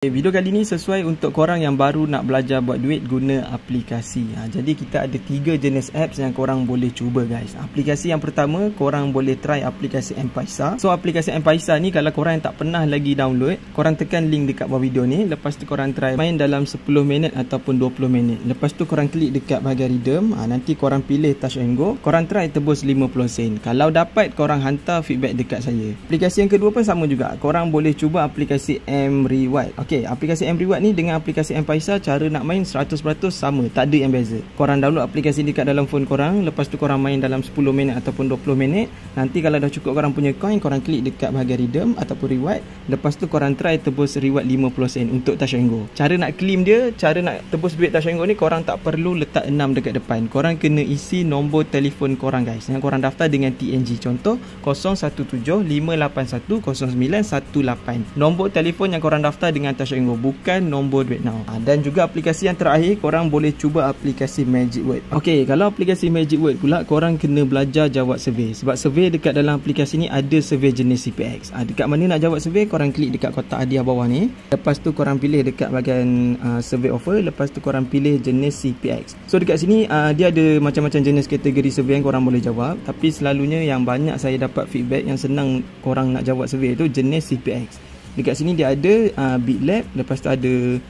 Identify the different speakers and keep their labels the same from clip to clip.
Speaker 1: Video kali ni sesuai untuk korang yang baru nak belajar buat duit guna aplikasi. Jadi kita ada 3 jenis apps yang korang boleh cuba guys. Aplikasi yang pertama, korang boleh try aplikasi M-Paisa. So aplikasi M-Paisa ni kalau korang yang tak pernah lagi download, korang tekan link dekat bawah video ni. Lepas tu korang try main dalam 10 minit ataupun 20 minit. Lepas tu korang klik dekat bahagian redeem. Nanti korang pilih touch and go. Korang try tebus 50 sen. Kalau dapat, korang hantar feedback dekat saya. Aplikasi yang kedua pun sama juga. Korang boleh cuba aplikasi M-Reward. Okey, aplikasi M-Reward ni dengan aplikasi M-Paisa cara nak main 100% sama, tak ada yang beza. Korang download aplikasi dekat dalam phone korang, lepas tu korang main dalam 10 minit ataupun 20 minit. Nanti kalau dah cukup korang punya coin, korang klik dekat bahagian redeem ataupun reward. Lepas tu korang try tebus reward 50 sen untuk touch and go. Cara nak claim dia, cara nak tebus duit touch and go ni, korang tak perlu letak 6 dekat depan. Korang kena isi nombor telefon korang guys, yang korang daftar dengan TNG. Contoh 017-581-0918. Nombor telefon yang korang daftar dengan touch and go, bukan nombor duit now. Dan juga aplikasi yang terakhir, korang boleh cuba aplikasi Magic Word. Okey, kalau aplikasi Magic Word pula, korang kena belajar jawab survey. Sebab survey dekat dalam aplikasi ni ada survey jenis CPX. Dekat mana nak jawab survey, korang klik dekat kotak hadiah bawah ni. Lepas tu korang pilih dekat bahagian survey offer. Lepas tu korang pilih jenis CPX. So dekat sini dia ada macam-macam jenis kategori survey yang korang boleh jawab. Tapi selalunya yang banyak saya dapat feedback yang senang korang nak jawab survey tu jenis CPX. Dekat sini dia ada BitLab, lepas tu ada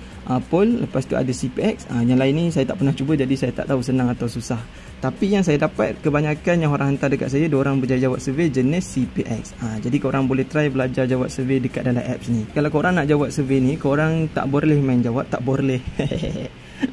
Speaker 1: Poll, lepas tu ada CPX. Yang lain ni saya tak pernah cuba, jadi saya tak tahu senang atau susah. Tapi yang saya dapat, kebanyakan yang orang hantar dekat saya, diorang berjaya jawab survey jenis CPX. Jadi korang boleh try belajar jawab survey dekat dalam apps ni. Kalau korang nak jawab survey ni, korang tak boleh main jawab, tak boleh.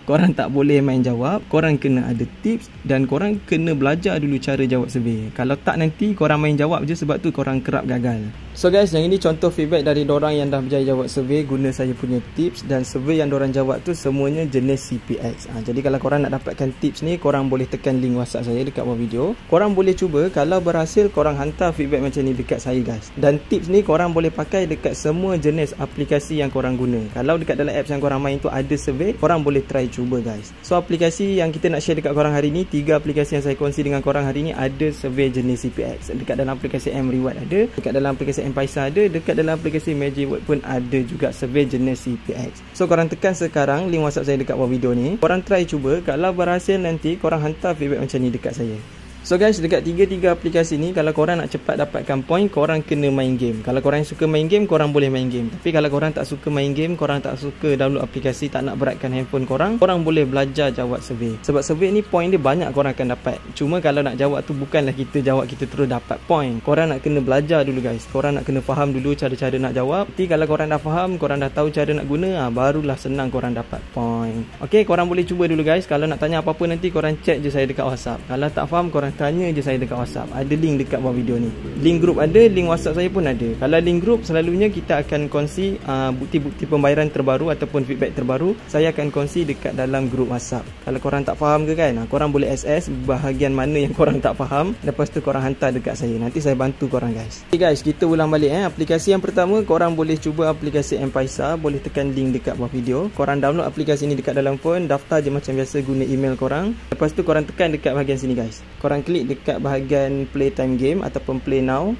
Speaker 1: Korang tak boleh main jawab, korang kena ada tips dan korang kena belajar dulu cara jawab survey. Kalau tak, nanti korang main jawab je, sebab tu korang kerap gagal. So guys, yang ini contoh feedback dari dorang yang dah berjaya jawab survey guna saya punya tips. Dan survey yang dorang jawab tu semuanya jenis CPX. Jadi kalau korang nak dapatkan tips ni, korang boleh tekan link WhatsApp saya dekat bawah video. Korang boleh cuba, kalau berhasil korang hantar feedback macam ni dekat saya guys. Dan tips ni korang boleh pakai dekat semua jenis aplikasi yang korang guna. Kalau dekat dalam apps yang korang main tu ada survey, korang boleh try cuba guys. So aplikasi yang kita nak share dekat korang hari ni, 3 aplikasi yang saya kongsi dengan korang hari ni ada survey jenis CPX. Dekat dalam aplikasi M-Reward ada, dekat dalam aplikasi M-Paisa ada, dekat dalam aplikasi Magic Word pun ada juga survey jenis CPX. So korang tekan sekarang link WhatsApp saya dekat bawah video ni. Korang try cuba, kalau berhasil nanti korang hantar feedback macam ni dekat saya. So guys, dekat 3 aplikasi ni, kalau korang nak cepat dapatkan point, korang kena main game. Kalau korang yang suka main game, korang boleh main game. Tapi kalau korang tak suka main game, korang tak suka download aplikasi, tak nak beratkan handphone korang, korang boleh belajar jawab survey. Sebab survey ni point dia banyak korang akan dapat. Cuma kalau nak jawab tu bukanlah kita jawab kita terus dapat point. Korang nak kena belajar dulu guys. Korang nak kena faham dulu cara-cara nak jawab. Nanti kalau korang dah faham, korang dah tahu cara nak guna, barulah senang korang dapat point. Okay, korang boleh cuba dulu guys. Kalau nak tanya apa-apa nanti korang chat je saya dekat WhatsApp. Kalau tak faham, korang tanya je saya dekat WhatsApp. Ada link dekat bawah video ni. Link group ada, link WhatsApp saya pun ada. Kalau link group, selalunya kita akan kongsi bukti-bukti pembayaran terbaru ataupun feedback terbaru. Saya akan kongsi dekat dalam group WhatsApp. Kalau korang tak faham ke kan, korang boleh SS bahagian mana yang korang tak faham. Lepas tu korang hantar dekat saya. Nanti saya bantu korang guys. Okay guys, kita ulang balik aplikasi yang pertama, korang boleh cuba aplikasi M-Paisa. Boleh tekan link dekat bawah video. Korang download aplikasi ni dekat dalam phone, daftar je macam biasa guna email korang. Lepas tu korang tekan dekat bahagian sini guys. Korang klik dekat bahagian playtime game ataupun play now.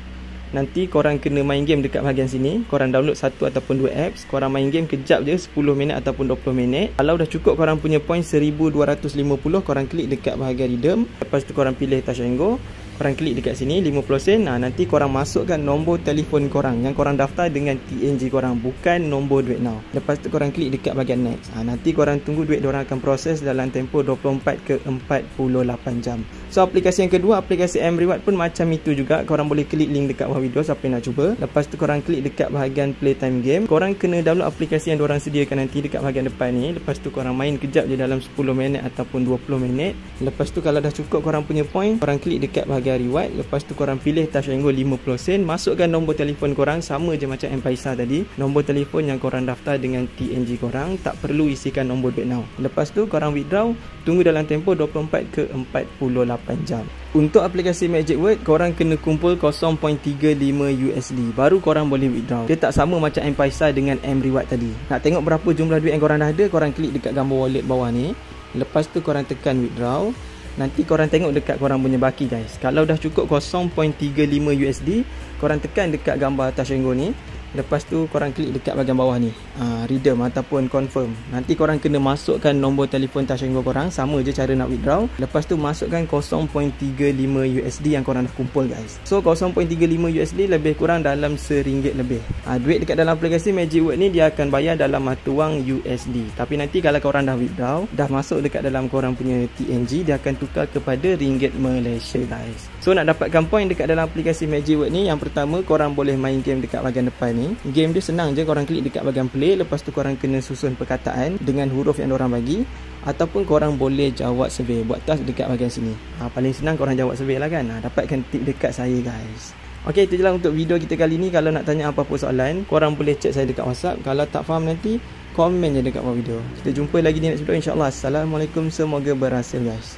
Speaker 1: Nanti korang kena main game dekat bahagian sini. Korang download 1 ataupun 2 apps. Korang main game kejap je, 10 minit ataupun 20 minit. Kalau dah cukup korang punya point 1250, korang klik dekat bahagian redeem. Lepas tu korang pilih touch and go. Korang klik dekat sini 50 sen. Nanti korang masukkan nombor telefon korang yang korang daftar dengan TNG korang, bukan nombor duit now. Lepas tu korang klik dekat bahagian next. Nanti korang tunggu duit diorang akan proses dalam tempoh 24 ke 48 jam. So aplikasi yang kedua, aplikasi M-Reward pun macam itu juga. Korang boleh klik link dekat bawah video siapa yang nak cuba. Lepas tu korang klik dekat bahagian playtime game. Korang kena download aplikasi yang diorang sediakan nanti dekat bahagian depan ni. Lepas tu korang main kejap je dalam 10 minit ataupun 20 minit. Lepas tu kalau dah cukup korang punya point, korang klik dekat bahagian reward. Lepas tu korang pilih touch and go 50 sen. Masukkan nombor telefon korang, sama je macam M-Paisa tadi. Nombor telefon yang korang daftar dengan TNG korang, tak perlu isikan nombor duit now. Lepas tu korang withdraw, tunggu dalam tempoh 24 ke 48 jam. Untuk aplikasi Magic Word, korang kena kumpul 0.35 USD baru korang boleh withdraw. Dia tak sama macam M-Paisa dengan M-Reward tadi. Nak tengok berapa jumlah duit yang korang dah ada, korang klik dekat gambar wallet bawah ni. Lepas tu korang tekan withdraw. Nanti korang tengok dekat korang punya baki guys. Kalau dah cukup 0.35 USD, korang tekan dekat gambar touch and go ni. Lepas tu korang klik dekat bahagian bawah ni, redeem ataupun confirm. Nanti korang kena masukkan nombor telefon Touch 'n Go korang, sama je cara nak withdraw. Lepas tu masukkan 0.35 USD yang korang dah kumpul guys. So 0.35 USD lebih kurang dalam RM1 lebih. Duit dekat dalam aplikasi Magic Word ni dia akan bayar dalam mata wang USD. Tapi nanti kalau korang dah withdraw, dah masuk dekat dalam korang punya TNG, dia akan tukar kepada ringgit Malaysia guys. So nak dapatkan point dekat dalam aplikasi Magic Word ni, yang pertama korang boleh main game dekat bahagian depan ni. Game dia senang je, korang klik dekat bahagian play, lepas tu korang kena susun perkataan dengan huruf yang diorang bagi, ataupun korang boleh jawab survey, buat task dekat bahagian sini. Paling senang korang jawab survey lah kan. Dapatkan tip dekat saya guys. Ok, itu je lah untuk video kita kali ni. Kalau nak tanya apa-apa soalan, korang boleh chat saya dekat WhatsApp. Kalau tak faham nanti, komen je dekat bawah video. Kita jumpa lagi di next video insyaAllah. Assalamualaikum, semoga berhasil guys.